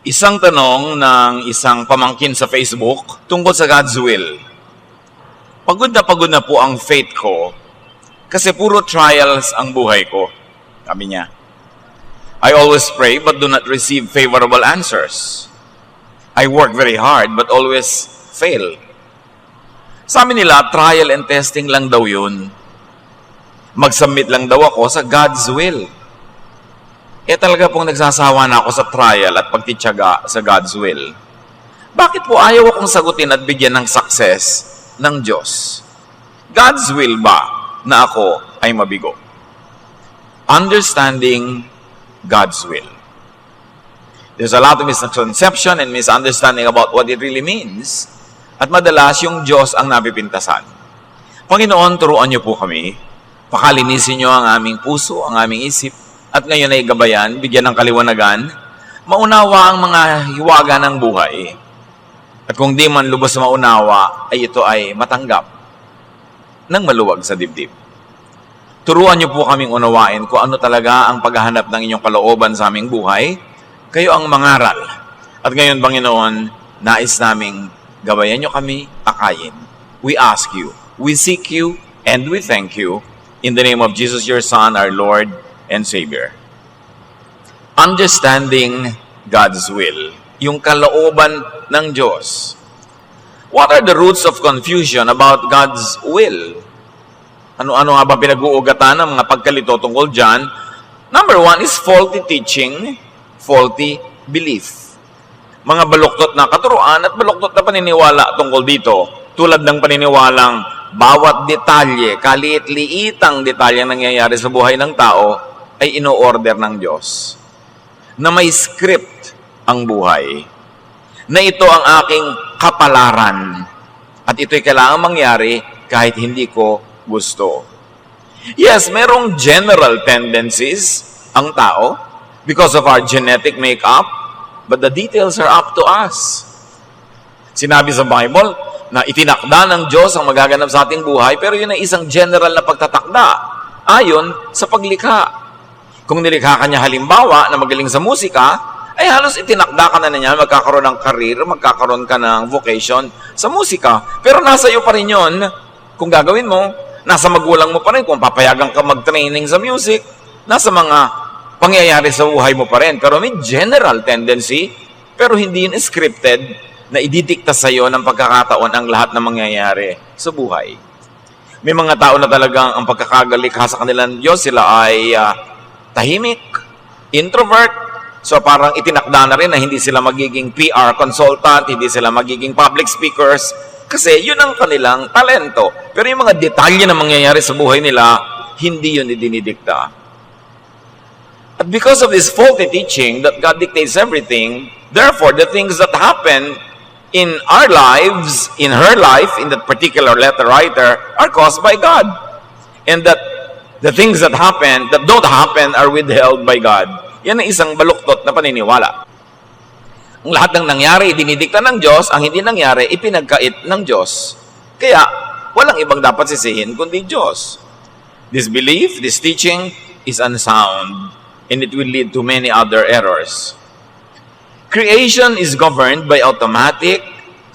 Isang tanong ng isang pamangkin sa Facebook tungkol sa God's will. Pagod na po ang faith ko kasi puro trials ang buhay ko. Sabi niya, I always pray but do not receive favorable answers. I work very hard but always fail. Sabi nila, trial and testing lang daw yun. Mag-submit lang daw ako sa God's will. Talaga pong nagsasawa na ako sa trial at pagtityaga sa God's will. Bakit po ayaw akong sagutin at bigyan ng success ng Diyos? God's will ba na ako ay mabigo? Understanding God's will. There's a lot of misconception and misunderstanding about what it really means. At madalas yung Diyos ang napipintasan. Panginoon, turuan niyo po kami. Pakalinisin niyo ang aming puso, ang aming isip. At ngayon ay gabayan, bigyan ng kaliwanagan, maunawa ang mga hiwaga ng buhay. At kung di man lubos maunawa, ay ito ay matanggap ng maluwag sa dibdib. Turuan niyo po kaming unawain kung ano talaga ang paghahanap ng inyong kalooban sa aming buhay. Kayo ang mangaral. At ngayon, Panginoon, nais naming gabayan niyo kami, akayin. We ask you, we seek you, and we thank you. In the name of Jesus, your Son, our Lord and Savior. Understanding God's will. Yung kalooban ng Diyos. What are the roots of confusion about God's will? Ano nga ba pinag-uugatan ng mga pagkalito tungkol dyan? Number one is faulty teaching, faulty belief. Mga baluktot na katuruan at baluktot na paniniwala tungkol dito. Tulad ng paniniwalang bawat detalye, kaliit-liitang detalye ang nangyayari sa buhay ng tao ay ino-order ng Diyos. Na may script ang buhay. Na ito ang aking kapalaran. At ito'y kailangang mangyari kahit hindi ko gusto. Yes, merong general tendencies ang tao because of our genetic makeup, but the details are up to us. Sinabi sa Bible na itinakda ng Diyos ang magaganap sa ating buhay, pero yun ay isang general na pagtatakda ayon sa paglikha. Kung nilikha ka niya halimbawa na magaling sa musika, ay halos itinakda ka na niya, magkakaroon ng career, magkakaroon ka ng vocation sa musika. Pero nasa iyo pa rin yun kung gagawin mo. Nasa magulang mo pa rin kung papayagan ka mag-training sa music. Nasa mga pangyayari sa buhay mo pa rin. Pero may general tendency, pero hindi yun scripted na ididikta sa iyo ng pagkakataon ang lahat ng mangyayari sa buhay. May mga tao na talagang ang pagkakagalikha sa kanilang Diyos, sila ay tahimik, introvert. So parang itinakda na rin na hindi sila magiging PR consultant, hindi sila magiging public speakers, kasi yun ang kanilang talento. Pero yung mga detalye na mangyayari sa buhay nila, hindi yun idinidikta. At because of this faulty teaching that God dictates everything, therefore the things that happen in our lives, in her life, in that particular letter writer, are caused by God. And that the things that happen, that don't happen, are withheld by God. Yan ang isang baluktot na paniniwala. Ang lahat ng nangyari, dinidikta ng Diyos. Ang hindi nangyari, ipinagkait ng Diyos. Kaya, walang ibang dapat sisihin kundi Diyos. This belief, this teaching, is unsound. And it will lead to many other errors. Creation is governed by automatic,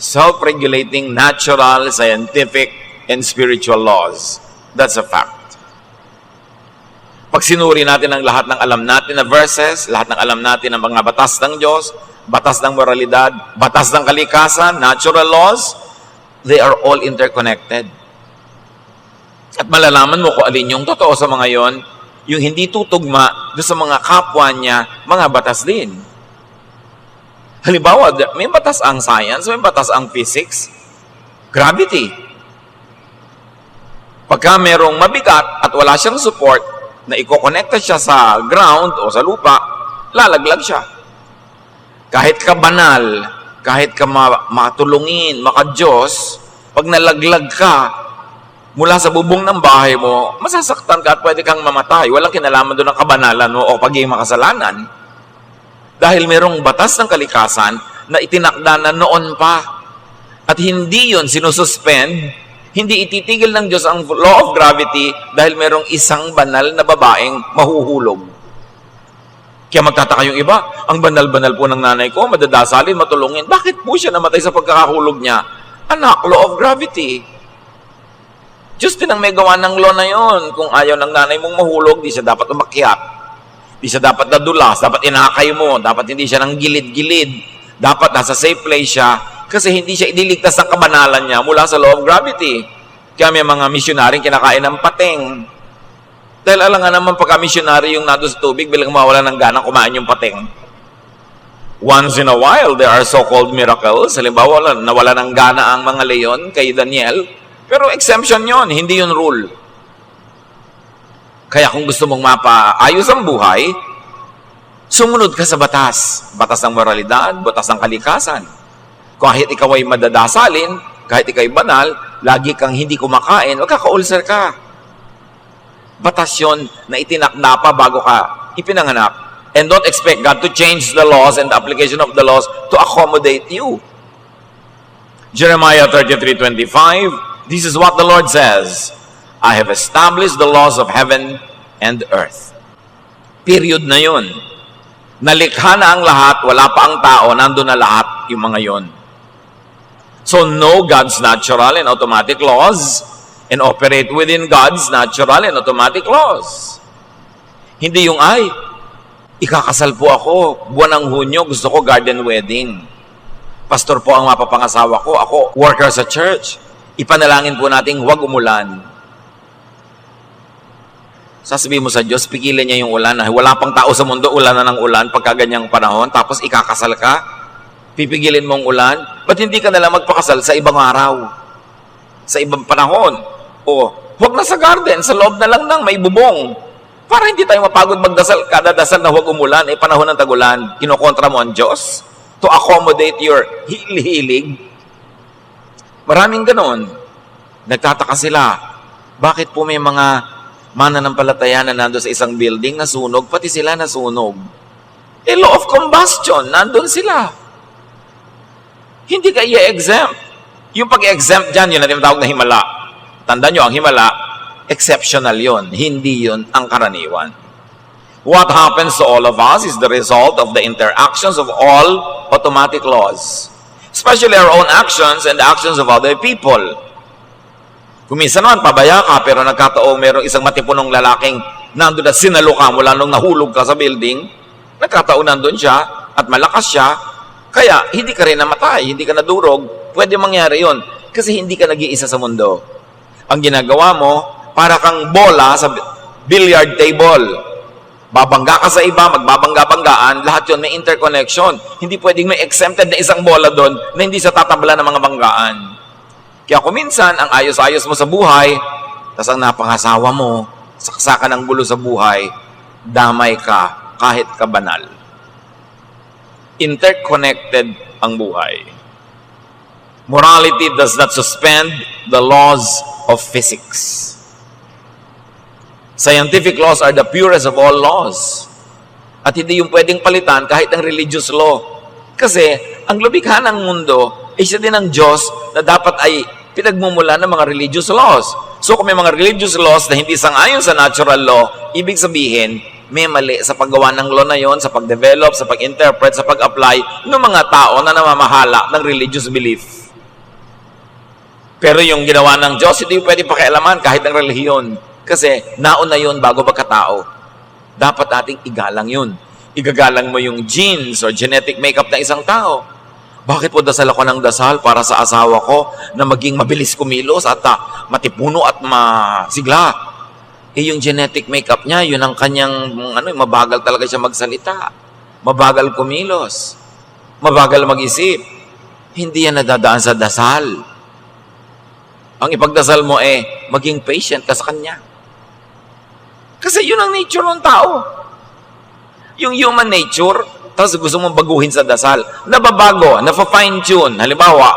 self-regulating, natural, scientific, and spiritual laws. That's a fact. Pag sinuri natin ang lahat ng alam natin na verses, lahat ng alam natin ng mga batas ng Diyos, batas ng moralidad, batas ng kalikasan, natural laws, they are all interconnected. At malalaman mo kung alin yung totoo sa mga yon, yung hindi tutugma doon sa mga kapwa niya, mga batas din. Halimbawa, may batas ang science, may batas ang physics, gravity. Pagka merong mabigat at wala siyang support, na ikokonekta siya sa ground o sa lupa, lalaglag siya. Kahit ka banal, kahit ka matulungin, maka-Diyos, pag nalaglag ka mula sa bubong ng bahay mo, masasaktan ka at pwede kang mamatay. Walang kinalaman doon ng kabanalan mo o pagiging makasalanan. Dahil merong batas ng kalikasan na itinakda na noon pa. At hindi yun sinususpend. Hindi ititigil ng Diyos ang law of gravity dahil merong isang banal na babaeng mahuhulog. Kaya magtataka yung iba, ang banal-banal po ng nanay ko, madadasalin, matulungin. Bakit po siya namatay sa pagkakahulog niya? Anak, law of gravity. Diyos din ang may gawa ng law na yon. Kung ayaw ng nanay mong mahulog, di siya dapat umakyat. Di siya dapat nadulas, dapat inakay mo, dapat hindi siya nang gilid-gilid. Dapat nasa safe place siya kasi hindi siya iniligtas ng kabanalan niya mula sa law of gravity. Kaya may mga misyonaring kinakain ng pating. Dahil alam nga naman pagka-missionary yung nado sa tubig, bilang mawala ng ganang kumain yung pating. Once in a while, there are so-called miracles. Halimbawa, nawala ng gana ang mga leon kay Daniel. Pero exemption yon, hindi yun rule. Kaya kung gusto mong mapaayos ang buhay, sumunod ka sa batas. Batas ng moralidad, batas ng kalikasan. Kahit ikaw ay madadasalin, kahit ikaw ay banal, lagi kang hindi kumakain, magkaka-ulcer ka. Batas yun na itinakda pa bago ka ipinanganak. And don't expect God to change the laws and the application of the laws to accommodate you. Jeremiah 33:25, this is what the Lord says, I have established the laws of heaven and earth. Period na yun. Nalikha na ang lahat, wala pa ang tao, nandun na lahat yung mga yun. So know God's natural and automatic laws and operate within God's natural and automatic laws. Hindi yung, ay, ikakasal po ako, buwan ng Hunyo, gusto ko garden wedding. Pastor po ang mapapangasawa ko, ako worker sa church. Ipanalangin po natin, huwag umulan. Sasabihin mo sa Diyos, pigilan niya yung ulan. Wala pang tao sa mundo, ulan na ng ulan pagka ganyang panahon, tapos ikakasal ka, pipigilin mong ulan. Ba't hindi ka nalang magpakasal sa ibang araw? Sa ibang panahon? O, huwag na sa garden, sa loob na lang ng may bubong. Para hindi tayo mapagod magdasal, kada dasal na huwag umulan, panahon ng tagulan, kinokontra mo ang Diyos to accommodate your hilig. Maraming ganon. Nagtataka sila, bakit po may mga mananampalataya na nandun sa isang building na sunog, pati sila nasunog. Law of combustion, nandun sila. Hindi ka i-exempt. Yung pag-exempt dyan, yun na tinatawag na himala. Tandaan nyo, ang himala, exceptional yon, hindi yon ang karaniwan. What happens to all of us is the result of the interactions of all automatic laws, especially our own actions and the actions of other people. Kung minsan naman, pabaya ka, pero nagkataong mayroong isang matipunong lalaking nandun at sinalo ka mula nung nahulog ka sa building, nagkataon nandun siya at malakas siya, kaya hindi ka rin namatay, hindi ka nadurog, pwede mangyari yon kasi hindi ka nag-iisa sa mundo. Ang ginagawa mo, para kang bola sa billiard table. Babangga ka sa iba, magbabangga-banggaan, lahat yun may interconnection. Hindi pwedeng may exempted na isang bola doon na hindi sa tatabla ng mga banggaan. Kaya kung minsan, ang ayos-ayos mo sa buhay, tas ang napangasawa mo, saksakan ng gulo sa buhay, damay ka kahit ka banal. Interconnected ang buhay. Morality does not suspend the laws of physics. Scientific laws are the purest of all laws. At hindi yung pwedeng palitan kahit ang religious law. Kasi ang lumikha ng mundo ay siya din ang Diyos na dapat ay pinagmumula ng mga religious laws. So kung may mga religious laws na hindi sang-ayon sa natural law, ibig sabihin, may mali sa paggawa ng law na yon, sa pag-develop, sa pag-interpret, sa pag-apply ng mga tao na namamahala ng religious belief. Pero yung ginawa ng Diyos, hindi pwede pakialaman kahit ang relihiyon. Kasi nauna yun bago magkatao. Dapat nating igalang yun. Igagalang mo yung genes or genetic makeup ng isang tao. Bakit po dasal ako ng dasal para sa asawa ko na maging mabilis kumilos at matipuno at masigla? Yung genetic makeup niya, yun ang kanyang, mabagal talaga siya magsalita. Mabagal kumilos. Mabagal mag-isip. Hindi yan nadadaan sa dasal. Ang ipagdasal mo maging patient ka sa kanya. Kasi yun ang nature ng tao. Yung human nature, tapos gusto mong baguhin sa dasal. Nababago, nafa-fine-tune. Halimbawa,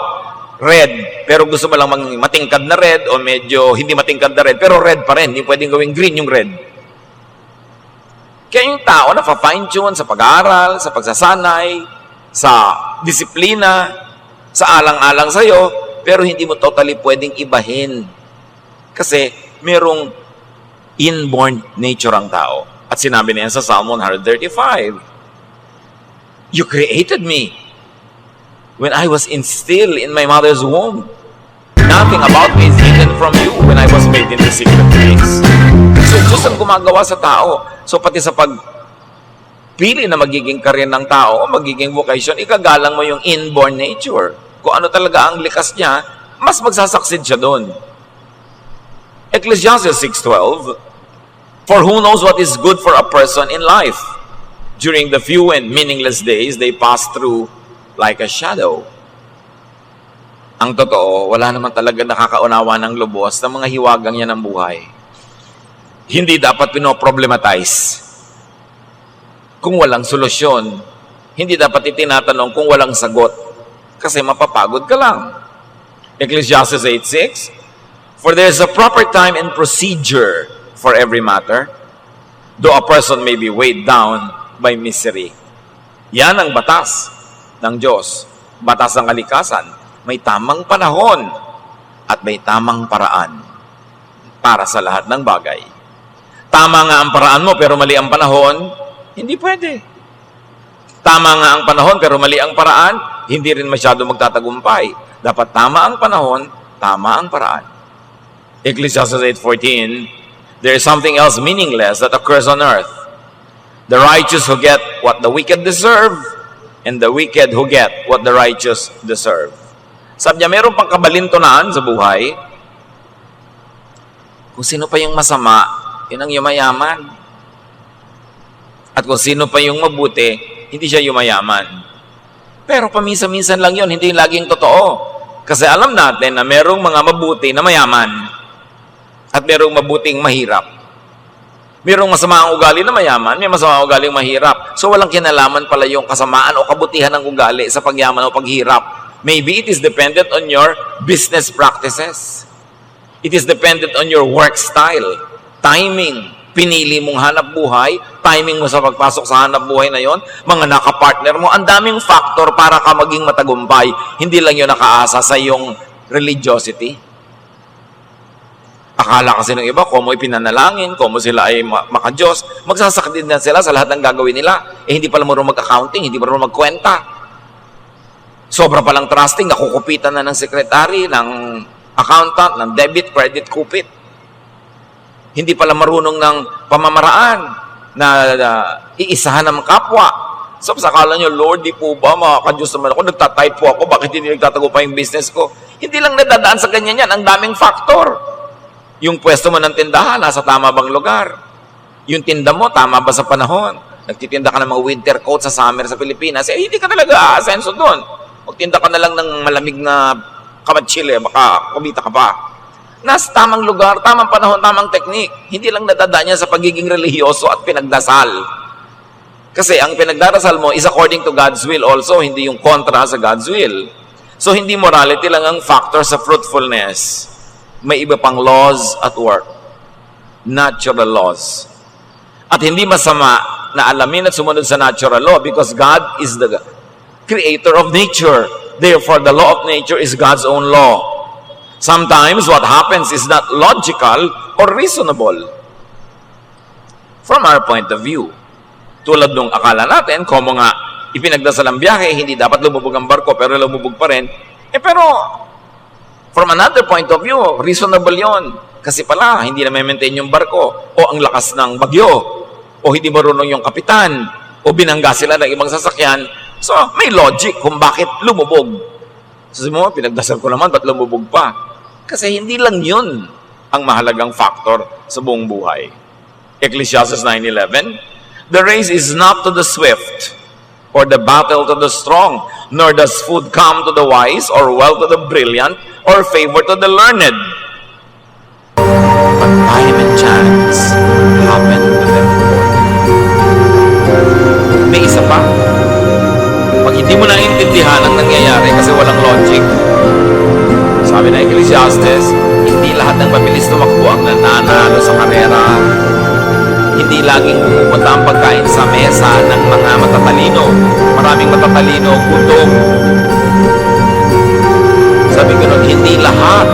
red, pero gusto mo lang matingkad na red o medyo hindi matingkad na red, pero red pa rin. Hindi pwedeng gawing green yung red. Kaya yung tao, nafa-fine-tune sa pag-aaral, sa pagsasanay, sa disiplina, sa alang-alang sa'yo, pero hindi mo totally pwedeng ibahin. Kasi merong inborn nature ang tao. At sinabi niya sa Psalm 135, You created me when I was still in my mother's womb. Nothing about me is hidden from you when I was made in the secret place. So, Diyos ang gumagawa sa tao. So, pati sa pagpili na magiging career ng tao, magiging vocation, ikagalang mo yung inborn nature. Kung ano talaga ang likas niya, mas magsasucceed siya doon. Ecclesiastes 6:12, For who knows what is good for a person in life? During the few and meaningless days, they pass through like a shadow. Ang totoo, wala naman talaga nakakaunawa ng lubos ng mga hiwagang yan ng buhay. Hindi dapat pinoproblematize kung walang solusyon. Hindi dapat itinatanong kung walang sagot. Kasi mapapagod ka lang. Ecclesiastes 8:6, For there is a proper time and procedure for every matter, though a person may be weighed down by misery. Yan ang batas ng Diyos. Batas ng kalikasan. May tamang panahon at may tamang paraan para sa lahat ng bagay. Tama nga ang paraan mo pero mali ang panahon, hindi pwede. Tama nga ang panahon pero mali ang paraan, hindi rin masyado magtatagumpay. Dapat tama ang panahon, tama ang paraan. Ecclesiastes 8:14, There is something else meaningless that occurs on earth. The righteous who get what the wicked deserve, and the wicked who get what the righteous deserve. Sabi niya, meron pang kabalintunaan sa buhay. Kung sino pa yung masama, yun ang yumayaman. At kung sino pa yung mabuti, hindi siya yumayaman. Pero paminsan-minsan lang yun, hindi laging totoo. Kasi alam natin na merong mga mabuti na mayaman at merong mabuting mahirap. Merong masama ang ugali na mayaman, may masama ang ugali mahirap. So walang kinalaman pala yung kasamaan o kabutihan ng ugali sa pagyaman o paghirap. Maybe it is dependent on your business practices. It is dependent on your work style, timing, pinili mong hanap buhay, timing mo sa pagpasok sa hanap buhay na yon, mga nakapartner mo, ang daming factor para ka maging matagumpay. Hindi lang yun nakaasa sa iyong religiosity. Akala kasi ng iba, kung mo ipinanalangin, kung mo sila ay maka-Diyos, magsasakdid na sila sa lahat ng gagawin nila. Eh, hindi pala marunong mag-accounting, hindi marunong magkwenta. Sobra palang trusting, nakukupitan na ng secretary, ng accountant, ng debit, credit, kupit. Hindi pala marunong ng pamamaraan na iisahan ng kapwa. So, sakala nyo, Lord, di po ba, maka-Diyos naman ako, nagtatype po ako, bakit hindi nagtatago pa yung business ko? Hindi lang nadadaan sa ganyan yan, ang daming factor. Yung pwesto mo ng tindahan, nasa tama bang lugar? Yung tinda mo, tama ba sa panahon? Nagtitinda ka ng mga winter coat sa summer sa Pilipinas, eh, hindi ka talaga aasenso doon. Magtinda ka na lang ng malamig na kamatsile, baka kumita ka pa. Nasa tamang lugar, tamang panahon, tamang teknik. Hindi lang nadadaan niya sa pagiging religyoso at pinagdasal. Kasi ang pinagdarasal mo is according to God's will also, hindi yung kontra sa God's will. So, hindi morality lang ang factor sa fruitfulness. May iba pang laws at work. Natural laws. At hindi masama na alamin at sumunod sa natural law because God is the creator of nature. Therefore, the law of nature is God's own law. Sometimes, what happens is not logical or reasonable from our point of view. Tulad nung akala natin, kung nga ipinagdasal ang biyahe, hindi dapat lumubog ang barko, pero lumubog pa rin. Pero, from another point of view, reasonable yon. Kasi pala, hindi na maintain yung barko, o ang lakas ng bagyo, o hindi marunong yung kapitan, o binangga sila ng ibang sasakyan. So, may logic kung bakit lumubog. Sabi mo, pinagdasal ko naman, ba't lumubog pa? Kasi hindi lang yun ang mahalagang factor sa buong buhay. Ecclesiastes 9:11, The race is not to the swift, or the battle to the strong, nor does food come to the wise, or wealth to the brilliant, or favor to the learned. But time and chance happen to them all. May isa pa. Pag hindi mo naiintindihan ang nangyayari kasi walang logic, sabi na Ecclesiastes, hindi lahat ng mabilis tumakbo ang nananalo sa karera. Hindi laging pumupunta ang pagkain sa mesa ng mga matatalino. Maraming matatalino, gutom. Sabi ko nun, hindi lahat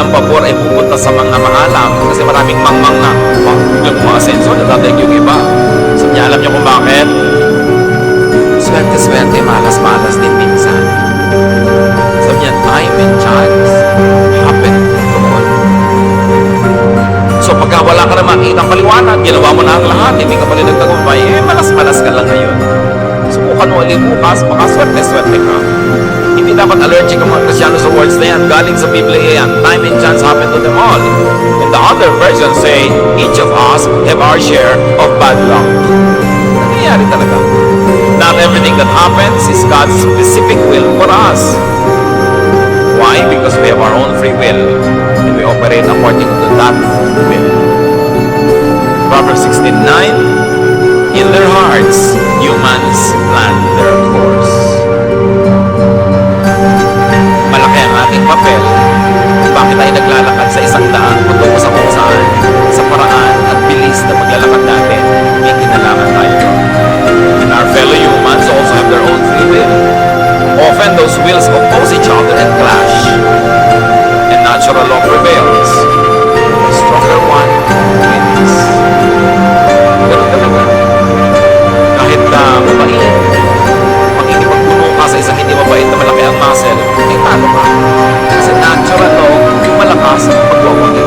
ng pabor ay pupunta sa mga maalam kasi maraming mangmang na biglang umaasenso, natataig yung iba. Sabi niya, alam niyo kung bakit? Swerte-swerte, malas-malas din minsan. Sabi niya, time and chance happen to all. So pagka wala ka na makita paliwanag, ginawa mo na ang lahat, hindi ka pala nagtagumpay, malas-malas ka lang ngayon. Subukan mo ulit bukas, baka swerte-swerte ka. Hindi dapat allergic ang mga Kristyano sa words na yan. Galing sa Biblia yan. Time and chance happen to them all. And the other version say, each of us have our share of bad luck. Nangyayari talaga. Not everything that happens is God's specific will for us. Why? Because we have our own free will. And we operate according to that will. Proverbs 16:9, in their hearts, humans plan their course. Malaki ang ating papel. Bakit tayo naglalakad sa isang daan kung sa kung saan, sa paraan at bilis na paglalakad natin, may kinalaman tayo. And our fellow humans also have their own free will. Often those wills oppose each other and clash. And natural law prevails. The stronger one wins. Ganun talaga. Kahit mabait, makikipagpuno ka sa isang hindi mabait na malaki ang muscle, ay talo ka. Kasi natural law, yung malakas ang pagwawagi.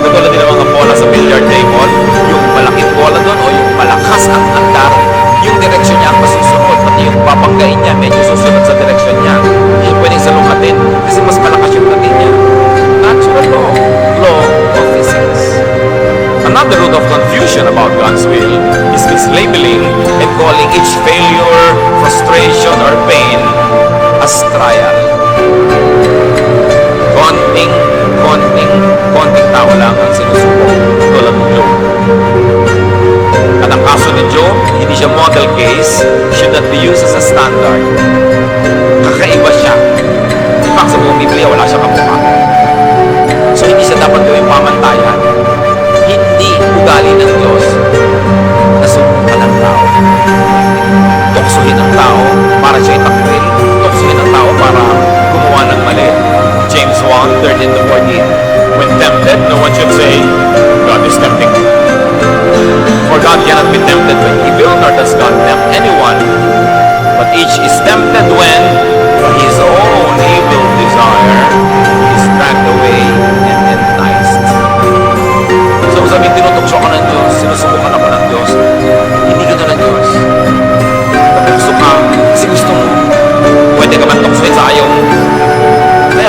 Katulad din ang mga bola sa billiard table, yung malaking bola doon o yung malakas ang andar, yung direksyon niya ang masusunod, pati yung papanggain niya, medyo susunod sa direksyon niya. Hindi pwedeng salukatin kasi mas malakas yung dating niya. Natural law, law of physics. Another root of confusion about God's will is mislabeling and calling each failure, frustration, or pain as trial. Konting tao lang ang sinusubok tulad ng Job. At ang kaso ni Job, hindi siya model case, should not be used as a standard. Kakaiba siya. In fact, sa buong Biblia, wala siya kamukha. So, hindi siya dapat gawing pamantayan. Hindi ugali ng Diyos na subukan ng tao. Tuksuhin ang tao para siya itakwil. Tuksuhin ang tao para gumawa ng mali. James 1:13-14. When tempted, no one should say, God is tempting me. For God cannot be tempted by evil, nor does God tempt anyone. But each is tempted when, by his own evil desire, is dragged away and enticed. So, sabi, tinutukso ka ng Diyos, sinusubukan ako ng Diyos, hindi ka na ng Diyos. Natukso ka, kasi gusto mo. Pwede ka man tuksoin sa ayaw mo.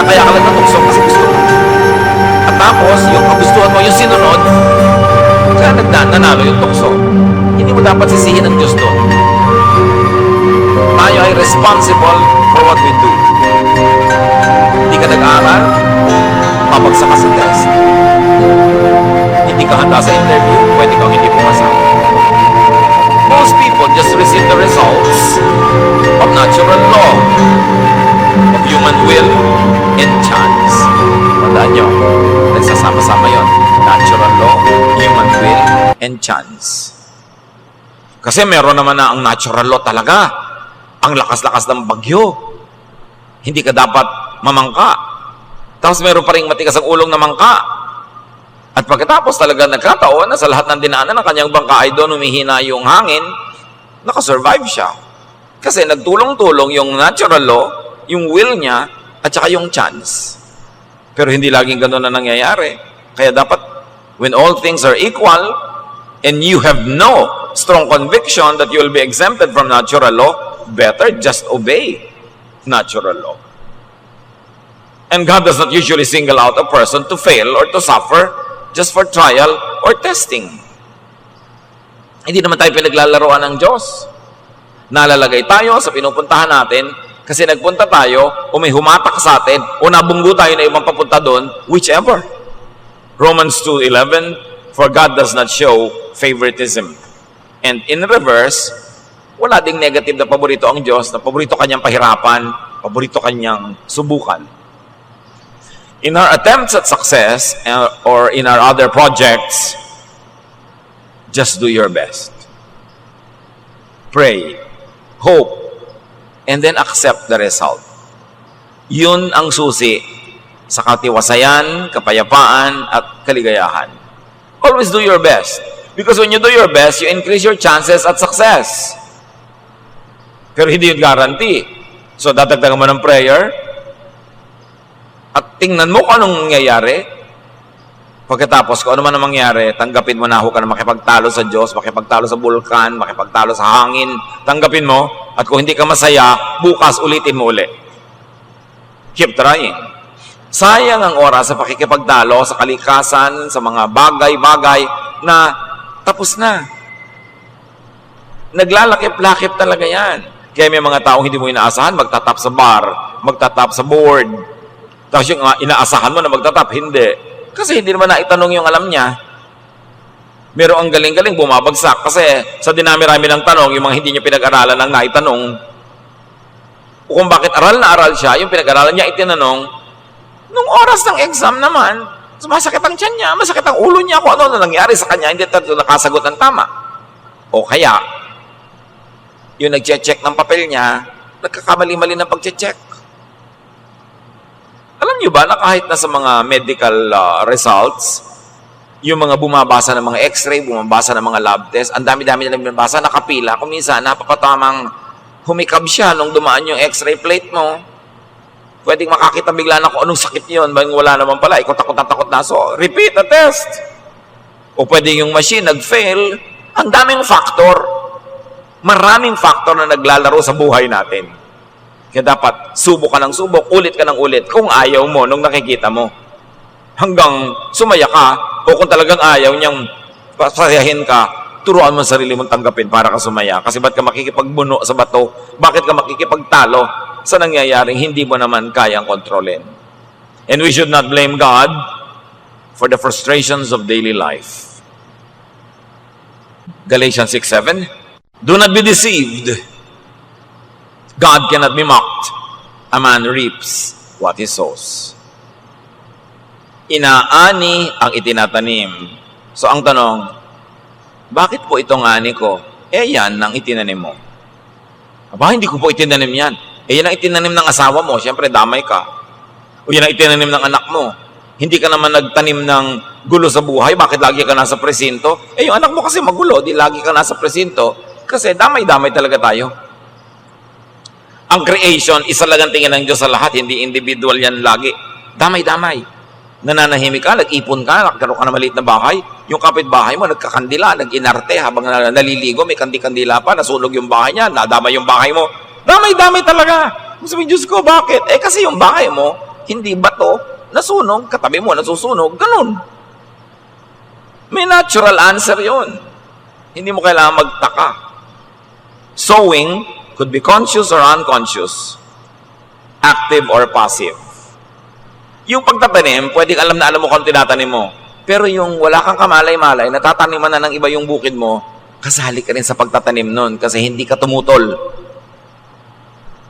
Kaya ka lang natukso kasi gusto mo. At tapos, yung kagustuhan mo, yung sinunod, kaya nanalo yung tukso. Hindi mo dapat sisihin ang Diyos doon. Tayo ay responsible for what we do. Hindi ka nag-aaral, mapagsak ka sa test. Hindi ka handa sa interview, pwede kang hindi pumasa. Most people just receive the results of natural law, of human will and chance. Tandaan nyo, nagsasama-sama yun. Natural law, human will, and chance. Kasi meron naman na ang natural law talaga. Ang lakas-lakas ng bagyo. Hindi ka dapat mamangka. Tapos meron pa rin matigas ang ulong na mangka. At pagkatapos talaga nagkataon na sa lahat ng dinaanan ng kanyang bangka ay doon humihina yung hangin, nakasurvive siya. Kasi nagtulong-tulong yung natural law, yung will niya, at saka yung chance. Pero hindi laging ganun na nangyayari. Kaya dapat, when all things are equal, and you have no strong conviction that you will be exempted from natural law, better just obey natural law. And God does not usually single out a person to fail or to suffer just for trial or testing. Hindi naman tayo pinaglalaroan ng Diyos. Nalalagay tayo sa pinupuntahan natin kasi nagpunta tayo o may humatak sa atin o nabunggo tayo na ibang papunta doon, whichever. Romans 2:11, for God does not show favoritism. And in reverse, wala ding negative na paborito ang Diyos, na paborito kanyang pahirapan, paborito kanyang subukan. In our attempts at success or in our other projects, just do your best. Pray, hope, and then accept the result. Yun ang susi sa katiwasayan, kapayapaan, at kaligayahan. Always do your best. Because when you do your best, you increase your chances at success. Pero hindi yung guarantee. So, dadagdagan mo ng prayer, at tingnan mo kung anong nangyayari. Pagkatapos, kung ano man ang mangyari, tanggapin mo na ako ka na makipagtalo sa Diyos, makipagtalo sa bulkan, makipagtalo sa hangin. Tanggapin mo, at kung hindi ka masaya, bukas ulitin mo ulit. Keep trying. Sayang ang oras sa pakikipagtalo sa kalikasan, sa mga bagay-bagay na tapos na. Naglalakip-lakip talaga yan. Kaya may mga taong hindi mo inaasahan, magtatap sa bar, magtatap sa board. Tapos yung inaasahan mo na magtatap, hindi. Kasi hindi naman naitanong yung alam niya. Pero ang galing-galing bumabagsak kasi sa dinami-rami ng tanong, yung mga hindi niya pinag-aralan ang naitanong, o kung bakit aral na aral siya, yung pinag-aralan niya itinanong, nung oras ng exam naman, masakit ang tiyan niya, masakit ang ulo niya, kung ano na nangyari sa kanya, hindi tayo nakasagot ng tama. O kaya, yung nag-check ng papel niya, nagkakamali-mali ng pag-check. Alam niyo ba na kahit na sa mga medical results, yung mga bumabasa ng mga x-ray, bumabasa ng mga lab test, ang dami-dami na bumabasa, nakapila. Kung minsan, napapatamang humikab siya nung dumaan yung x-ray plate mo. Pwedeng makakita bigla na kung anong sakit yun, wala naman pala, ikaw takot na. So, repeat the test. O pwedeng yung machine nag-fail. Ang daming factor. Maraming factor na naglalaro sa buhay natin. Kaya dapat subok ka ng subok, ulit ka ng ulit kung ayaw mo nung nakikita mo. Hanggang sumaya ka, o kung talagang ayaw niyang pasayahin ka, turuan mo sarili mong tanggapin para ka sumaya. Kasi ba't ka makikipagbuno sa bato? Bakit ka makikipagtalo sa nangyayaring hindi mo naman kayang kontrolin? And we should not blame God for the frustrations of daily life. Galatians 6:7. Do not be deceived. God cannot be mocked. A man reaps what he sows. Inaani ang itinatanim. So ang tanong, bakit po itong ani ko? Yan ang itinanim mo. Aba, hindi ko po itinanim yan. Yan ang itinanim ng asawa mo. Siyempre, damay ka. O yan ang itinanim ng anak mo. Hindi ka naman nagtanim ng gulo sa buhay. Bakit lagi ka nasa presinto? Yung anak mo kasi magulo. Di lagi ka nasa presinto. Kasi damay-damay talaga tayo. Ang creation, isa lang ang tingin ng Diyos sa lahat. Hindi individual yan lagi. Damay-damay. Nananahimik ka, nag-ipon ka, nagkaroon ka na maliit na bahay. Yung kapitbahay mo, nagkakandila, nag-inarte habang naliligo, may kandi-kandila pa, nasunog yung bahay niya, nadamay yung bahay mo. Damay-damay talaga. Sabi, Diyos ko, bakit? Kasi yung bahay mo, hindi bato, nasunog, katabi mo, nasusunog, ganun. May natural answer yon. Hindi mo kailangan magtaka. Sowing could be conscious or unconscious, active or passive. Yung pagtatanim, pwedeng alam na alam mo kung tinatanim mo. Pero yung wala kang kamalay-malay, natataniman na ng iba yung bukid mo, kasali ka rin sa pagtatanim nun kasi hindi ka tumutol.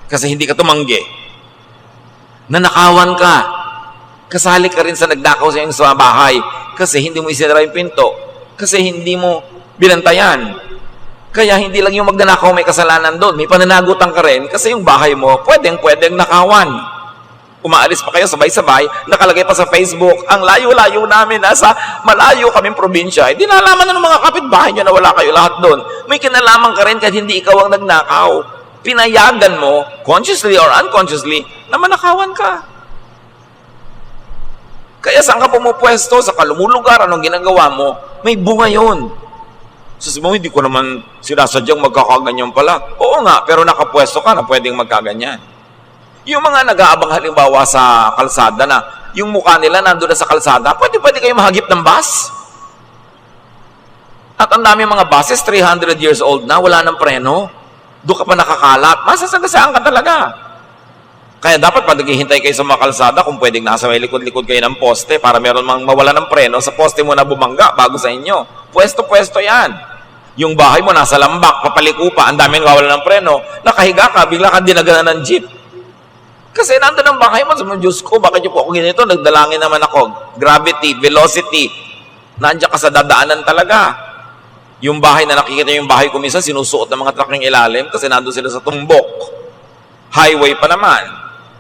Kasi hindi ka tumanggi. Nanakawan ka. Kasali ka rin sa nagdakaw sa iyong sa bahay kasi hindi mo isinara yung pinto. Kasi hindi mo binantayan. Kaya hindi lang yung magnanakaw may kasalanan doon. May pananagutan ka rin kasi yung bahay mo pwedeng nakawan. Umaalis pa kayo sabay-sabay, nakalagay pa sa Facebook, ang layo-layo namin, nasa malayo kaming probinsya. Hindi nalaman na ng mga kapitbahay nyo na wala kayo lahat doon. May kinalaman ka rin kahit hindi ikaw ang nagnakaw. Pinayagan mo, consciously or unconsciously, na manakawan ka. Kaya saan ka pumupwesto, sa kalumulugar, anong ginagawa mo, may bunga yun. Sabi mo, hindi ko naman sinasadyang magkakaganyan pala. Oo nga, pero nakapwesto ka na pwedeng magkaganyan. Yung mga nag-aabang halimbawa sa kalsada na yung mukha nila nandun na sa kalsada, pwede kayo mahagip ng bus. At ang dami mga buses, 300 years old na, wala ng preno. Doon ka pa nakakalat. Masasagasaan ka talaga. Kaya dapat pag naghihintay kayo sa mga kalsada, kung pwedeng nasa may likod-likod kayo ng poste para meron mang mawala ng preno, sa poste mo na bumangga bago sa inyo. Pwesto-pwesto yan. Yung bahay mo nasa lambak, papaliko pa, ang daming wawala ng preno, nakahiga ka, bigla kang dinaganan ng jeep. Kasi nandun ang bahay mo, sabi mo, Diyos ko, bakit yung po ako ganito? Nagdalangin naman ako. Gravity, velocity, nandiyan ka sa dadaanan talaga. Yung bahay na nakikita yung bahay ko minsan, sinusuot ng mga trucking ilalim kasi nandun sila sa tumbok. Highway pa naman.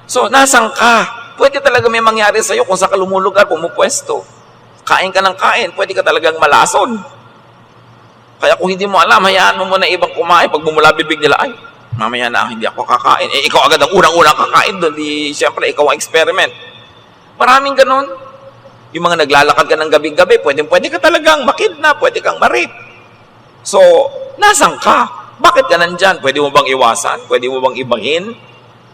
So, nasan ka? pwede talaga may mangyari sa'yo kung saan ka lumulugar, pumupwesto. Kain ka ng kain, pwede ka talagang malason. Kaya kung hindi mo alam, hayaan mo muna ibang kumain. Pag bumula bibig nila, ay, mamaya na, hindi ako kakain. Eh, ikaw agad ang unang-unang kakain doon. Di, siyempre, ikaw ang experiment. Maraming ganun. Yung mga naglalakad ka ng gabi-gabi, pwede ka talagang makidnap, pwede kang marip. So, nasan ka? Bakit ka nandyan? Pwede mo bang iwasan? Pwede mo bang ibahin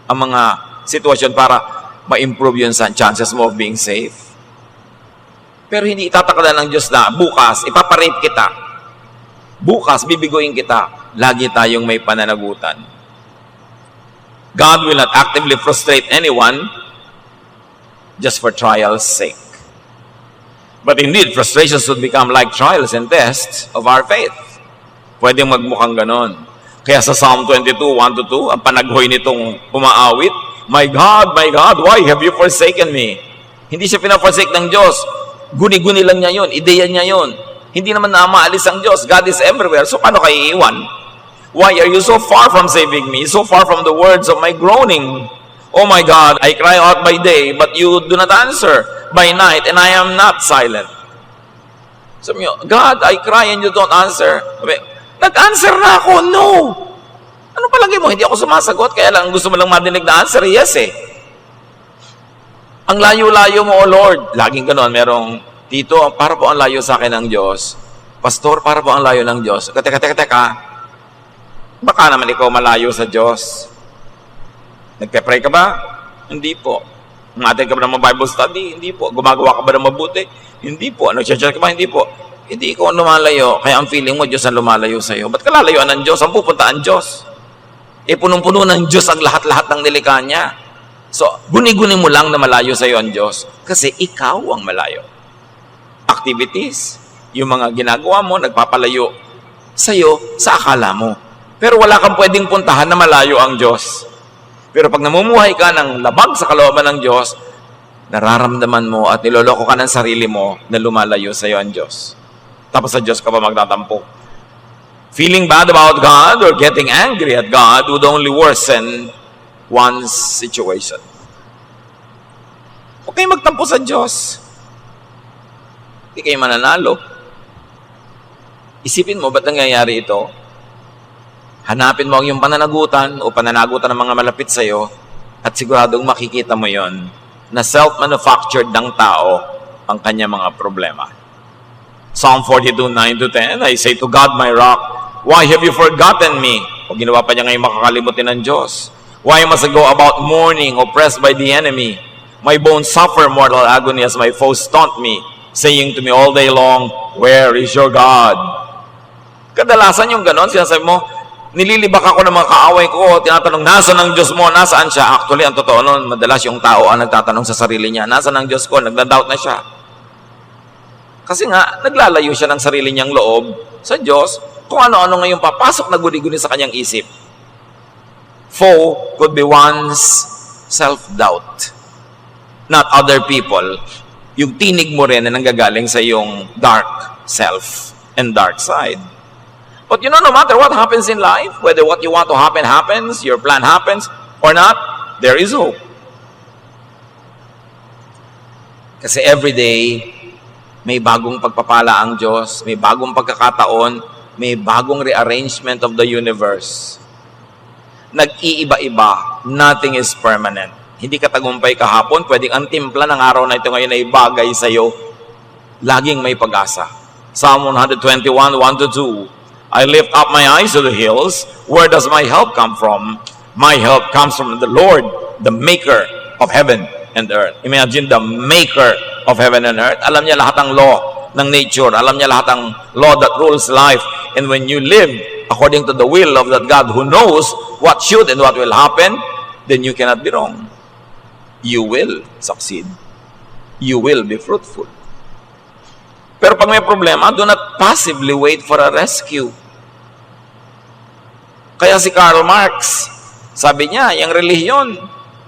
ang mga sitwasyon para ma-improve yun sa chances mo of being safe? Pero hindi itatakda ng Diyos na bukas, ipaparape kita. Bukas, bibiguin kita. Lagi tayong may pananagutan. God will not actively frustrate anyone just for trial's sake. But indeed, frustrations would become like trials and tests of our faith. Pwedeng magmukhang ganon. Kaya sa Psalm 22, 1-2, ang panaghoy nitong pumaawit, my God, why have you forsaken me? Hindi siya pinaforsake ng Diyos. Guni-guni lang niya yun. Ideya niya yun. Hindi naman na maalis ang Diyos. God is everywhere. So, paano kayo iiwan? Why are you so far from saving me? So far from the words of my groaning? Oh my God, I cry out by day, but you do not answer. By night, and I am not silent. Sabi niyo, God, I cry and you don't answer. Sabi, nag-answer na ako. No. Ano palagi mo? Hindi ako sumasagot. Kaya lang gusto mo lang madinig na answer. Yes eh. Ang layo-layo mo, O Lord. Laging gano'n, merong, Tito, para po ang layo sa akin ng Diyos. Pastor, para po ang layo ng Diyos. Teka. Baka naman ikaw malayo sa Diyos. Nagpe-pray ka ba? Hindi po. Umattend ka ba ng Bible study? Hindi po. Gumagawa ka ba ng mabuti? Hindi po. Nag-church ka ba? Hindi po. Hindi ikaw ang lumalayo. Kaya ang feeling mo, Diyos ang lumalayo sa iyo. Ba't ka lalayuan ng Diyos? Ang pupunta ang Diyos. Punong-puno ng Diyos ang lahat-lahat ng nilikha niya. So, guni-guni mo lang na malayo sa iyo ang Diyos kasi ikaw ang malayo. Activities, yung mga ginagawa mo, nagpapalayo sa iyo sa akala mo. Pero wala kang pwedeng puntahan na malayo ang Diyos. Pero pag namumuhay ka ng labag sa kalooban ng Diyos, nararamdaman mo at niloloko ka ng sarili mo na lumalayo sa iyo ang Diyos. Tapos sa Diyos ka pa magtatampo. Feeling bad about God or getting angry at God would only worsen one's situation. Huwag kayong magtampo sa Diyos. Hindi kayo mananalo. Isipin mo, ba't nangyayari ito? Hanapin mo ang iyong pananagutan o pananagutan ng mga malapit sa iyo at siguradong makikita mo yon na self-manufactured ng tao ang kanya mga problema. Psalm 42, 9-10, I say to God, my rock, why have you forgotten me? O ginawa pa niya ngayon makakalimutin ng Diyos. Why must I go about mourning, oppressed by the enemy? My bones suffer mortal agony as my foes taunt me, saying to me all day long, where is your God? Kadalasan yung ganon, sinasabi mo, nililibak ako ng mga kaaway ko, tinatanong, nasaan ang Diyos mo? Nasaan siya? Actually, ang totoo nun, madalas yung tao ang nagtatanong sa sarili niya, nasaan ang Diyos ko? Nagda-doubt na siya. Kasi nga, naglalayo siya ng sarili niyang loob sa Diyos kung ano-ano ngayong papasok na guni-guni sa kanyang isip. Foe could be one's self-doubt, not other people. Yung tinig mo rin na nanggagaling sa iyong dark self and dark side. But you know, no matter what happens in life, whether what you want to happen happens, your plan happens, or not, there is hope. Kasi every day, may bagong pagpapala ang Diyos, may bagong pagkakataon, may bagong rearrangement of the universe. Nag-iiba-iba, nothing is permanent. Hindi ka tagumpay kahapon, pwedeng ang timpla ng araw na ito ngayon ay bagay sa iyo. Laging may pag-asa. Psalm 121, 1-2, I lift up my eyes to the hills. Where does my help come from? My help comes from the Lord, the maker of heaven and earth. Imagine the maker of heaven and earth. Alam niya lahat ng law ng nature. Alam niya lahat ng law that rules life. And when you live according to the will of that God who knows what should and what will happen, then you cannot be wrong. You will succeed. You will be fruitful. Pero pag may problema, do not passively wait for a rescue. Kaya si Karl Marx, sabi niya, yung relihiyon,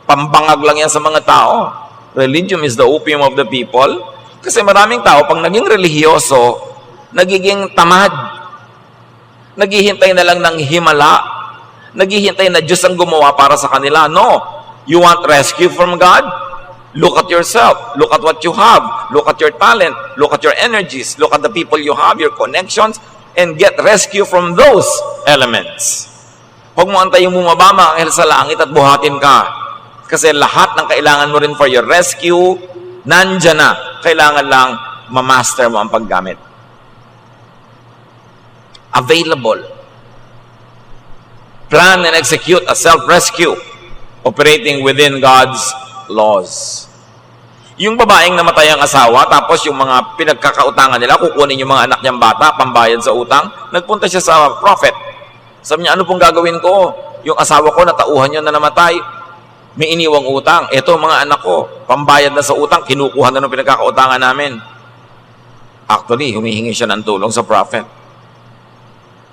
pambangag lang yan sa mga tao. Religion is the opium of the people. Kasi maraming tao, pag naging religyoso, nagiging tamad. Naghihintay na lang ng himala. Naghihintay na Diyos ang gumawa para sa kanila. No. You want rescue from God? Look at yourself. Look at what you have. Look at your talent. Look at your energies. Look at the people you have, your connections, and get rescue from those elements. Huwag mo antayong bumaba mga anghel sa langit at buhatin ka. Kasi lahat ng kailangan mo rin for your rescue, nandyan na. Kailangan lang ma-master mo ang paggamit. Available. Plan and execute a self-rescue operating within God's laws. Yung babaeng namatay ang asawa, tapos yung mga pinagkakautangan nila, kukunin yung mga anak niyang bata, pambayad sa utang, nagpunta siya sa prophet. Sabi niya, ano pong gagawin ko? Yung asawa ko, natauhan niya na namatay, may iniwang utang. Ito, mga anak ko, pambayad na sa utang, kinukuha na ng pinagkakautangan namin. Actually, humihingi siya ng tulong sa prophet.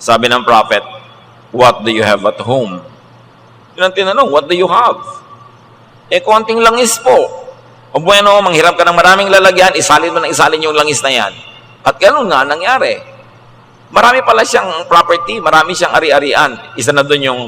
Sabi ng prophet, what do you have at home? Yun ang tinanong, what do you have? Konting langis po. O bueno, manghirap ka ng maraming lalagyan, isalin mo ng isalin yung langis na yan. At gano'n nga nangyari. Marami pala siyang property, marami siyang ari-arian. Isa na doon yung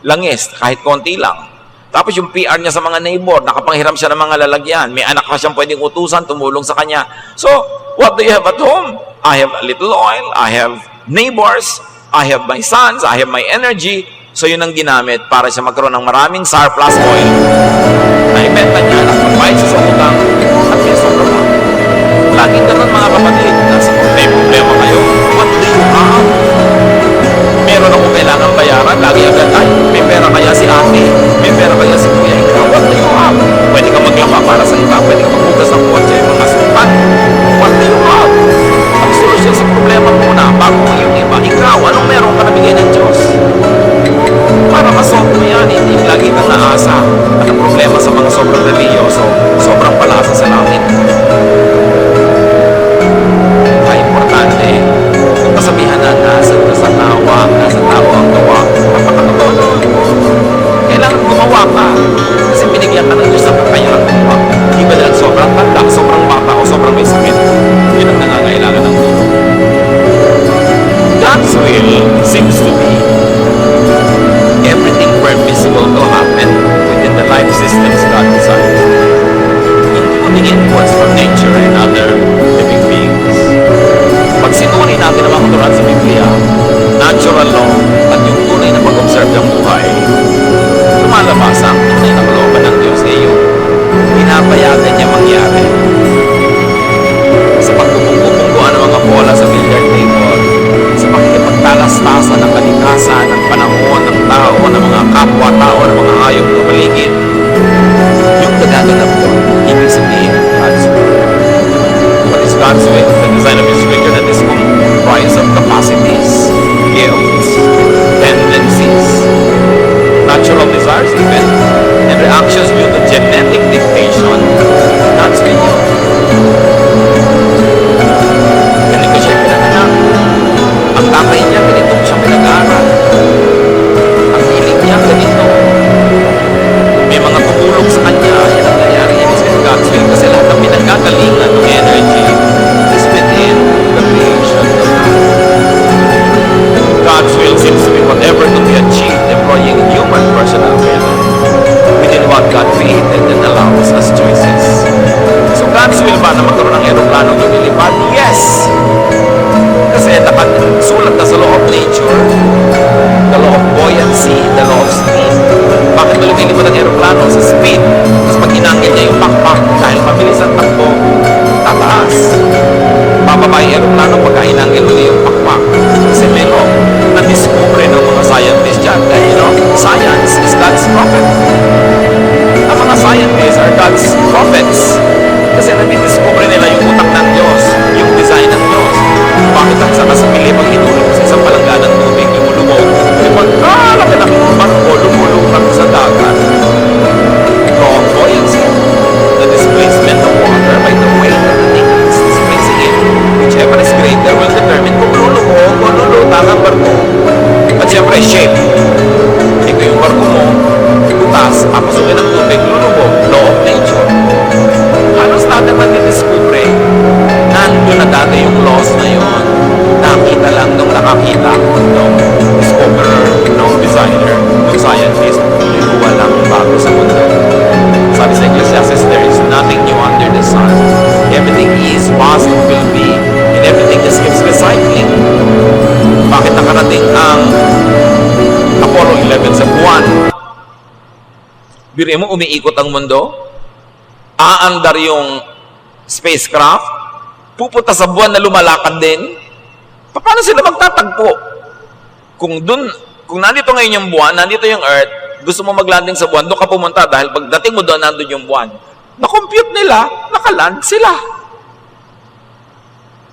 langis, kahit konti lang. Tapos yung PR niya sa mga neighbor, nakapanghiram siya ng mga lalagyan. May anak pa siyang pwedeng utusan, tumulong sa kanya. So, what do you have at home? I have a little oil, I have neighbors, I have my sons, I have my energy. So yun ang ginamit para siya magkaroon ng maraming surplus oil. Naibenta niya at magbayad siya sa utang at may sobra pa. Laging ganun mga kapatid, nasa problema kayo. What do you have? Meron ako kailangan bayaran, lagi agad, ay, may pera kaya si ate, may pera kaya si kuya, ikaw, what do you have? Pwede ka maglaba para sa iba, pwede ka maghugas ng kotse, mga sultan. What do you have? Ang solusyon sa problema muna, bago yung iba, ikaw, anong meron ka nabigay ng Diyos? Para masolve mo yan, hindi lagi kang naasa. At ang problema sa mga sobrang religyoso, sobrang palasa sa langit. Kaya importante, kung kasabihan na nasa tao ang gawa, napakatotoo. Kailangan gumawa ka. Kasi binigyan ka ng Diyos ng kakayang gumawa. Hindi ba dahil sobrang tanda, sobrang bata, o sobrang may sakit? Yun ang nangangailangan ng tulong. God's will seems to be everything permissible to happen within the life systems God designed, including inputs from nature and other living beings. Pag sinuri natin ang mga kuturan sa Biblia, natural law at yung tunay na pag-observe ng buhay, lumalabas ang tunay na kalooban ng Diyos ngayon. Pinapayagan niya mangyari. Sa pagpupunggo-pungguan ng mga bola sa billiard table, sa pakikipagtalastasan ng kalikasan, ng panahon, ng tao, ng mga kapwa-tao, ng mga hayop na paligid, yung nagaganap doon, ibig sabihin, God's will. What is God's will? The design of His creature that is comprised of capacities, gifts, tendencies, natural desires even, and reactions due to genetic dictation. God's will. Ganito siya pinanganak. Ang tatay niya, ganito siya pinag-aaral. Ang hiling niya, ganito. May mga tumulong sa kanya, yan ang nangyari. Ibig sabihin God's will. Kasi lahat ng pinagkagalingan ng energy is within the creation of God. God's will seems to be whatever to be achieved employing human personal will within what God created and allows as choices. So God's will ba na magkaroon ng aeroplanong lumilipad? Yes! Kasi nakasulat na sa law of nature, the law of buoyancy, the law of speed. Bakit ba lumilipad ang aeroplano? Sa speed. Tapos pag hinangin niya yung pakpak, dahil mabilis ang takbo, tataas. Bababa yung aeroplano pagka hinangin uli yung pakpak. Kasi may law na-discover ng mga scientists dyan. And you know, science is God's prophet. Ang mga Biruin mo, umiikot ang mundo, aandar yung spacecraft, pupunta sa buwan na lumalakad din. Paano sila magtatagpo? Kung nandito ngayon yung buwan, nandito yung Earth, gusto mo maglanding sa buwan, doon ka pumunta dahil pagdating mo doon, nandun yung buwan. Na-compute nila, nakaland sila.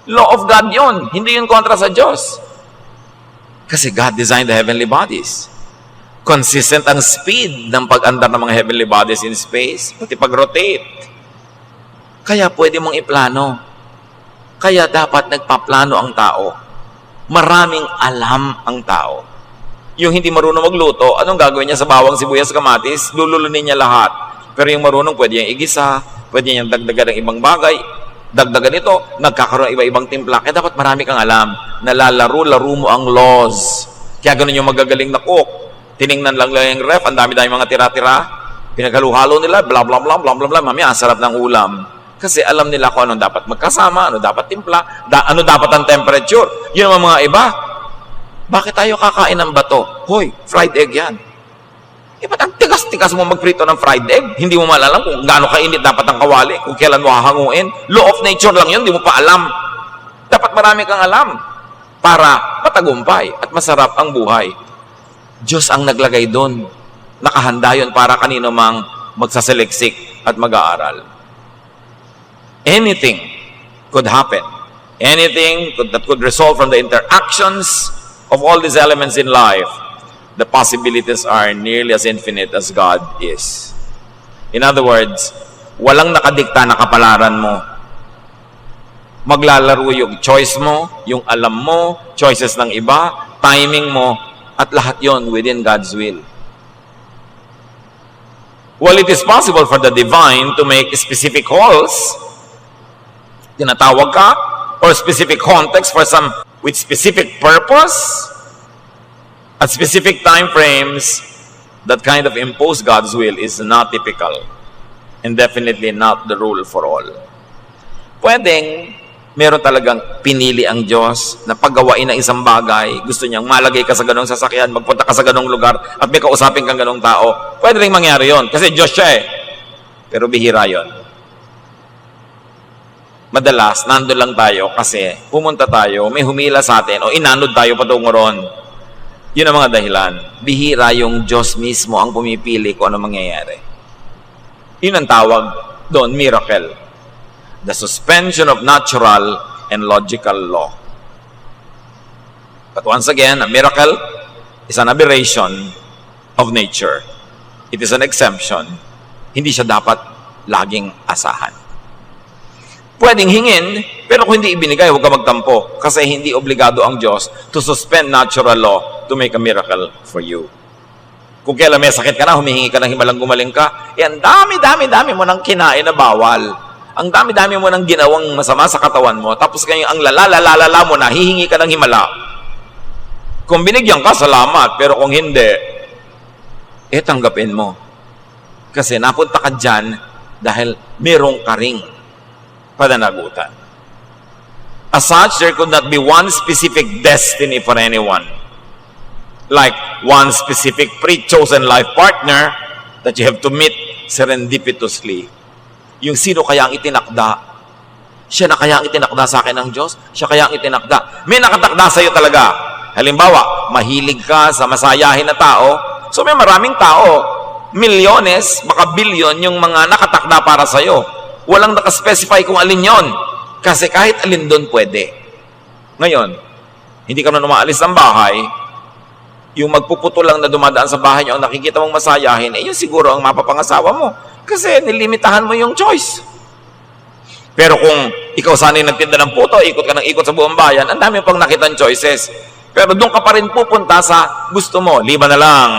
Law of God yun. Hindi yun kontra sa Diyos. Kasi God designed the heavenly bodies. Consistent ang speed ng pag-andar ng mga heavenly bodies in space, pati pag-rotate. Kaya pwede mong iplano. Kaya dapat nagpaplano ang tao. Maraming alam ang tao. Yung hindi marunong magluto, anong gagawin niya sa bawang, sibuyas, kamatis? Lululunin niya lahat. Pero yung marunong, pwede niyang igisa, pwede niyang dagdagan ng ibang bagay, dagdagan ito, nagkakaroon ng iba-ibang timpla. Kaya dapat marami kang alam. Nalalaro-laro mo ang laws. Kaya ganun yung magagaling na cook. Tiningnan lang yung ref, ang dami-dami mga tira-tira. Pinaghalo-halo nila, bla bla bla bla bla bla. Mamaya, ang sarap ng ulam. Kasi alam nila kung anong dapat magkasama, ano dapat timpla, ano dapat ang temperature. Yun ang mga iba. Bakit tayo kakain ng bato? Hoy, fried egg yan. Ba't ang tigas-tigas mo magprito ng fried egg? Hindi mo malalam kung gaano kainit dapat ang kawali, kung kailan mo hahanguin. Law of nature lang yun, hindi mo pa alam. Dapat marami kang alam para matagumpay at masarap ang buhay. Diyos ang naglagay doon. Nakahanda yun para kanino mang magsasaliksik at mag-aaral. Anything could happen. Anything that could result from the interactions of all these elements in life. The possibilities are nearly as infinite as God is. In other words, walang nakadikta na kapalaran mo. Maglalaro yung choice mo, yung alam mo, choices ng iba, timing mo, at lahat yon within God's will. While it is possible for the divine to make specific calls, tinatawag ka, or specific context for some with specific purpose, at specific time frames, that kind of impose God's will is not typical and definitely not the rule for all. Pwedeng meron talagang pinili ang Diyos na paggawain ng isang bagay, gusto niyang malagay ka sa ganong sasakyan, magpunta ka sa ganong lugar, at may kausapin kang ganong tao. Pwede rin mangyari yon kasi Diyos siya eh. Pero bihira yon. Madalas, nandun lang tayo kasi pumunta tayo, may humila sa atin, o inanod tayo patungo ron. Yun ang mga dahilan. Bihira yung Diyos mismo ang pumipili kung ano mangyayari. Yun ang tawag doon, miracle. The suspension of natural and logical law. But once again, a miracle is an aberration of nature. It is an exemption. Hindi siya dapat laging asahan. Pwedeng hingin, pero kung hindi ibinigay, huwag ka magtampo. Kasi hindi obligado ang Diyos to suspend natural law to make a miracle for you. Kung kailan may sakit ka na, humihingi ka ng himalang gumaling ka, ang dami-dami mo nang kinain na bawal. Ang dami-dami mo nang ginawang masama sa katawan mo, tapos kayo ang lalala mo na, hihingi ka ng himala. Kung binigyan ka, salamat. Pero kung hindi, tanggapin mo. Kasi napunta ka dyan dahil merong karing pananagutan. As such, there could not be one specific destiny for anyone. Like one specific pre-chosen life partner that you have to meet serendipitously. Yung sino kaya ang itinakda? Siya na kaya ang itinakda sa akin ng Diyos? Siya kaya ang itinakda? May nakatakda sa iyo talaga. Halimbawa, mahilig ka sa masayahin na tao. So may maraming tao, milyones, baka bilyon yung mga nakatakda para sa iyo. Walang nakaspecify kung alin yon. Kasi kahit alin doon pwede. Ngayon, hindi ka na umaalis ng bahay, yung magpuputo lang na dumadaan sa bahay niyo ang nakikita mong masayahin, yun siguro ang mapapangasawa mo. Kasi nilimitahan mo yung choice. Pero kung ikaw sana'y nagtinda ng puto, ikot ka ng ikot sa buong bayan, ang dami pang nakitang choices. Pero doon ka pa rin pupunta sa gusto mo. Liba na lang.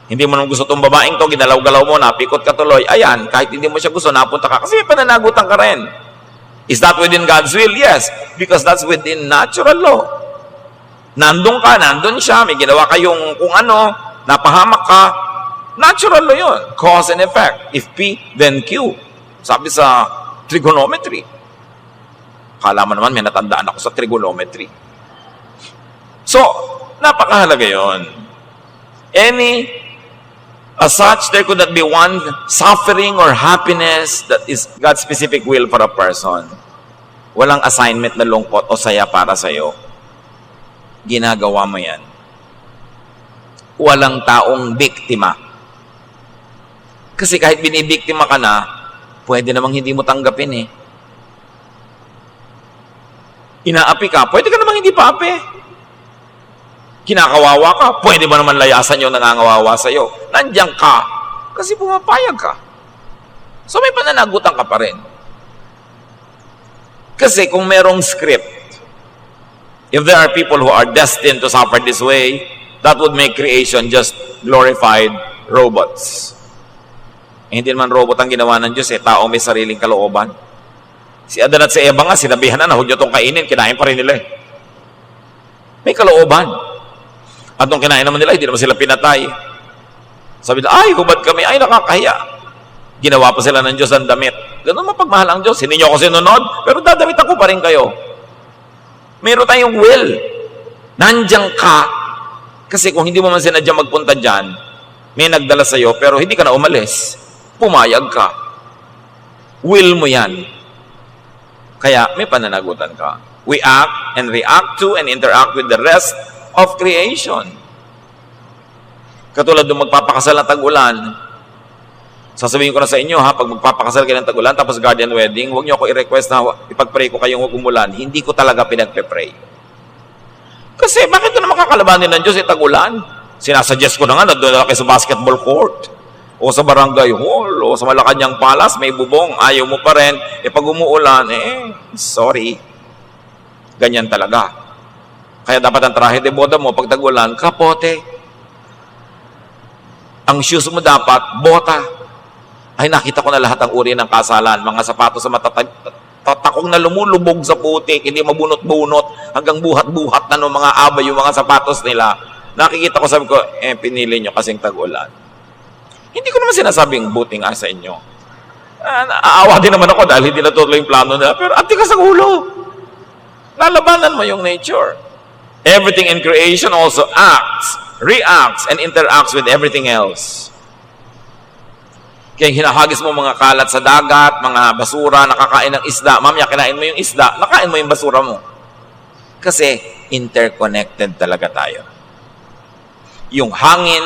Hindi mo nang gusto itong babaeng to, ginalaw-galaw mo, napikot ka tuloy. Ayan, kahit hindi mo siya gusto, napunta ka. Kasi pananagutan ka rin. Is that within God's will? Yes. Because that's within natural law. Nandun ka, nandun siya, may ginawa kayong kung ano, napahamak ka, natural law yun. Cause and effect. If P, then Q. Sabi sa trigonometry. Kala mo naman, may natandaan ako sa trigonometry. So, napakahalaga yun. Any As such, there could not be one suffering or happiness that is God's specific will for a person. Walang assignment na lungkot o saya para sa'yo. Ginagawa mo yan. Walang taong biktima. Kasi kahit binibiktima ka na, pwede namang hindi mo tanggapin eh. Inaapi ka, pwede ka namang hindi paapi. Kinakawawa ka, pwede ba naman layasan yung nangangawawa sa'yo? Nandiyan ka, kasi pumapayag ka. So may pananagutan ka pa rin. Kasi kung merong script, if there are people who are destined to suffer this way, that would make creation just glorified robots. Eh, hindi naman robot ang ginawa ng Diyos, tao may sariling kalooban. Si Adan at si Eva nga, sinabihan na huwag nyo itong kainin, kinain pa rin nila eh. May kalooban. At nung kinain naman nila, hindi naman sila pinatay. Sabi nila, ay, hubad kami, ay, nakakahiya. Ginawa pa sila ng Diyos ang damit. Ganun mapagmahal ang Diyos. Hindi nyo ako sinunod, pero dadamit ako pa rin kayo. Meron tayong will. Nandiyan ka. Kasi kung hindi mo man sinadyang magpunta dyan, may nagdala sa'yo, pero hindi ka na umalis. Pumayag ka. Will mo yan. Kaya may pananagutan ka. We act and react to and interact with the rest of creation. Katulad ng magpapakasal ng tag-ulan, sasabihin ko na sa inyo ha, pag magpapakasal kayo ng tag-ulan, tapos guardian wedding, huwag niyo ako i-request na ipag-pray ko kayong huwag umulan. Hindi ko talaga pinagpe-pray. Kasi bakit na makakalabanin ng Diyos tag-ulan? Sinasuggest ko na nga, doon na kayo sa basketball court, o sa barangay hall, o sa Malacanang Palace, may bubong, ayaw mo pa rin. Pag umuulan, sorry. Ganyan talaga. Kaya dapat ang trahe de boda mo, pag tag-ulan, kapote. Ang shoes mo dapat, bota. Ay, nakita ko na lahat ang uri ng kasalan. Mga sapatos sa matatakong na lumulubog sa putik, hindi mabunot-bunot, hanggang buhat-buhat na ng mga abay yung mga sapatos nila. Nakikita ko, sabi ko, pinili nyo kasing tag-ulan. Hindi ko naman sinasabing buting sa inyo. Aawa din naman ako dahil hindi natutuloy yung plano nila. Pero ati ka sa ulo. Lalabanan mo yung nature. Everything in creation also acts, reacts, and interacts with everything else. Kaya hinahagis mo mga kalat sa dagat, mga basura, nakakain ng isda. Mamaya, kinain mo yung isda, nakain mo yung basura mo. Kasi interconnected talaga tayo. Yung hangin,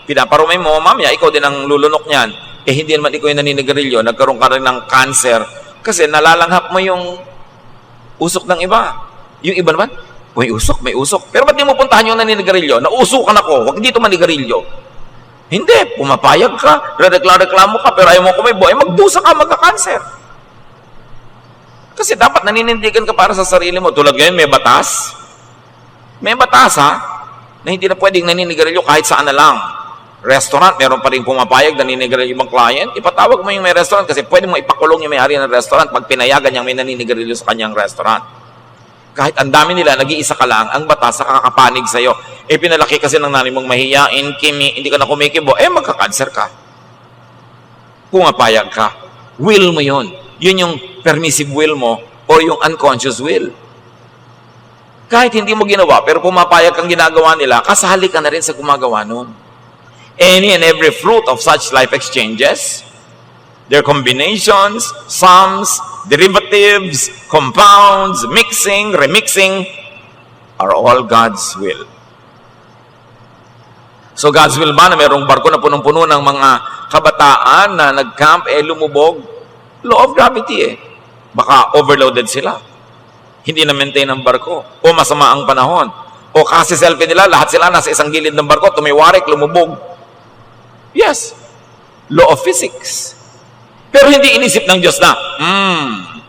pinaparumay mo, mamaya, ikaw din ang lulunok niyan. Hindi naman ikaw yung naninigarilyo, nagkaroon ka rin ng cancer. Kasi nalalanghap mo yung usok ng iba. Yung iba naman, may usok. Pero ba't di mo puntahan yung naninigarilyo? Nausukan ako, huwag dito manigarilyo. Hindi, pumapayag ka, reklamo ka, pero ayaw mo kumibo, magdusa ka, magka-cancer. Kasi dapat naninindigan ka para sa sarili mo. Tulad ngayon, may batas. May batas na hindi na pwedeng naninigarilyo kahit saan na lang. Restaurant, meron pa rin pumapayag, naninigarilyo ibang client, ipatawag mo yung may restaurant kasi pwede mo ipakulong yung may-ari ng restaurant pag pinayagan niyang may naninigarilyo sa kanyang restaurant. Kahit ang dami nila, nag-iisa ka lang, ang batas nakakapanig sa'yo. Pinalaki kasi ng nanay mong mahiyain, hindi ka na kumikibo, magka-cancer ka. Pumapayag ka. Will mo yun. Yun yung permissive will mo or yung unconscious will. Kahit hindi mo ginawa, pero pumapayag kang ginagawa nila, kasali ka na rin sa gumagawa nun. Any and every fruit of such life exchanges, their combinations, sums, derivatives, compounds, mixing, remixing, are all God's will. So God's will ba na mayroong barko na punong-puno ng mga kabataan na nag-camp, lumubog? Law of gravity Baka overloaded sila. Hindi na-maintain ang barko. O masama ang panahon. O kasi selfie nila, lahat sila nasa isang gilid ng barko, tumiwarik, lumubog. Yes. Law of physics. Pero hindi inisip ng Diyos na,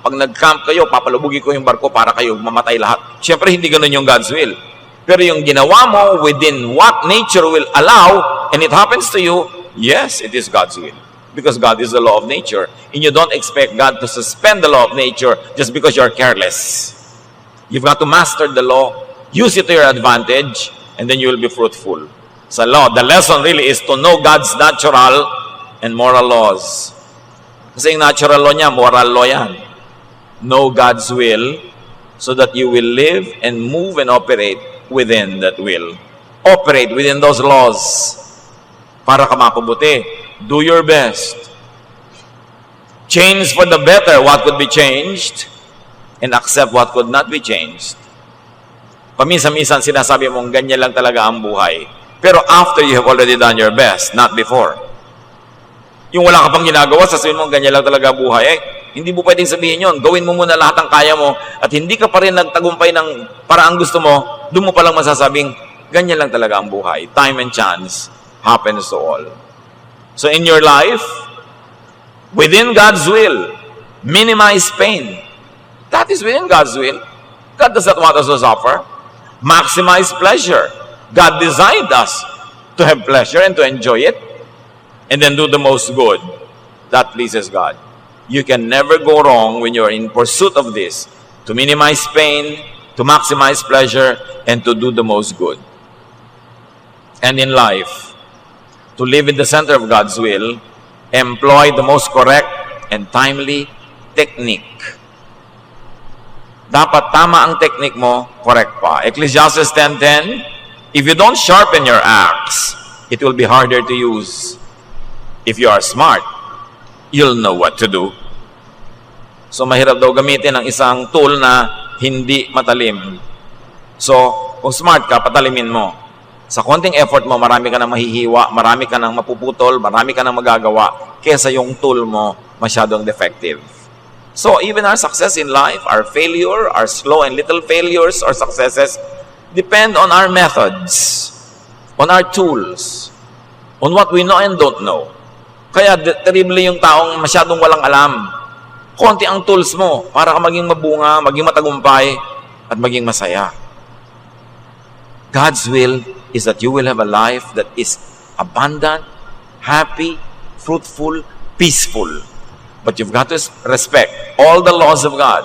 pag nag-camp kayo, papalubugin ko yung barko para kayo mamatay lahat. Siyempre, hindi ganun yung God's will. Pero yung ginawa mo within what nature will allow, and it happens to you, yes, it is God's will. Because God is the law of nature. And you don't expect God to suspend the law of nature just because you're careless. You've got to master the law, use it to your advantage, and then you will be fruitful. Sa law, the lesson really is to know God's natural and moral laws. Kasi yung natural law niya, moral law yan. Know God's will so that you will live and move and operate within that will. Operate within those laws. para ka mapabuti. Do your best. Change for the better what could be changed and accept what could not be changed. Paminsan-minsan sinasabi mong ganyan lang talaga ang buhay. Pero after you have already done your best, not before. Yung wala ka pang ginagawa, sasabihin mo ganyan lang talaga buhay. Hindi mo pwedeng sabihin yon. Gawin mo muna lahat ng kaya mo at hindi ka pa rin nagtagumpay ng paraang gusto mo, doon mo palang masasabing ganyan lang talaga ang buhay. Time and chance happens to all. So in your life, within God's will, minimize pain. That is within God's will. God does not want us to suffer. Maximize pleasure. God designed us to have pleasure and to enjoy it, and then do the most good. That pleases God. You can never go wrong when you're in pursuit of this, to minimize pain, to maximize pleasure, and to do the most good. And in life, to live in the center of God's will, employ the most correct and timely technique. Dapat tama ang technique mo, correct pa. Ecclesiastes 10:10, if you don't sharpen your axe, it will be harder to use. If you are smart, you'll know what to do. So, mahirap daw gamitin ang isang tool na hindi matalim. So, kung smart ka, patalimin mo. Sa konting effort mo, marami ka nang mahihiwa, marami ka nang mapuputol, marami ka nang magagawa, kesa yung tool mo masyadong defective. So, even our success in life, our failure, our slow and little failures or successes, depend on our methods, on our tools, on what we know and don't know. Kaya terrible yung taong masyadong walang alam. Konti ang tools mo para ka maging mabunga, maging matagumpay, at maging masaya. God's will is that you will have a life that is abundant, happy, fruitful, peaceful. But you've got to respect all the laws of God,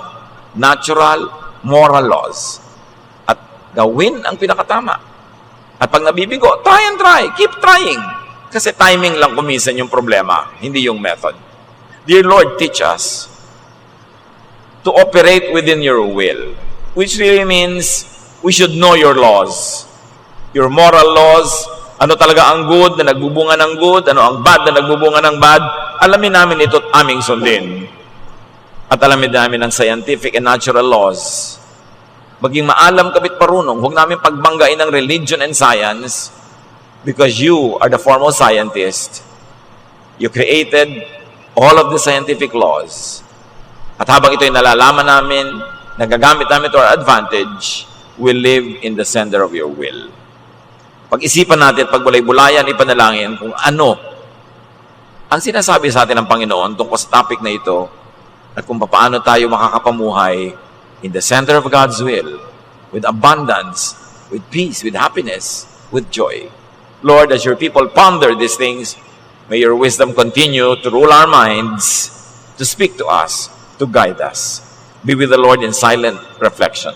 natural, moral laws. At gawin ang pinakatama. At pag nabibigo, try and try. Keep trying. Kasi timing lang kuminsan yung problema, hindi yung method. Dear Lord, teach us to operate within your will, which really means we should know your laws, your moral laws, ano talaga ang good na nagbubunga ng good, ano ang bad na nagbubunga ng bad, alamin namin ito at aming sundin. At alamin namin ang scientific and natural laws. Maging maalam kapit parunong, huwag namin pagbanggain ng religion and science, because you are the foremost scientist. You created all of the scientific laws. At habang ito'y nalalaman namin, nagagamit namin to our advantage, we live in the center of your will. Pag-isipan natin, pagbulay-bulayan, ipanalangin kung ano ang sinasabi sa atin ng Panginoon tungkol sa topic na ito at kung paano tayo makakapamuhay in the center of God's will, with abundance, with peace, with happiness, with joy. Lord, as your people ponder these things, may your wisdom continue to rule our minds, to speak to us, to guide us. Be with the Lord in silent reflection.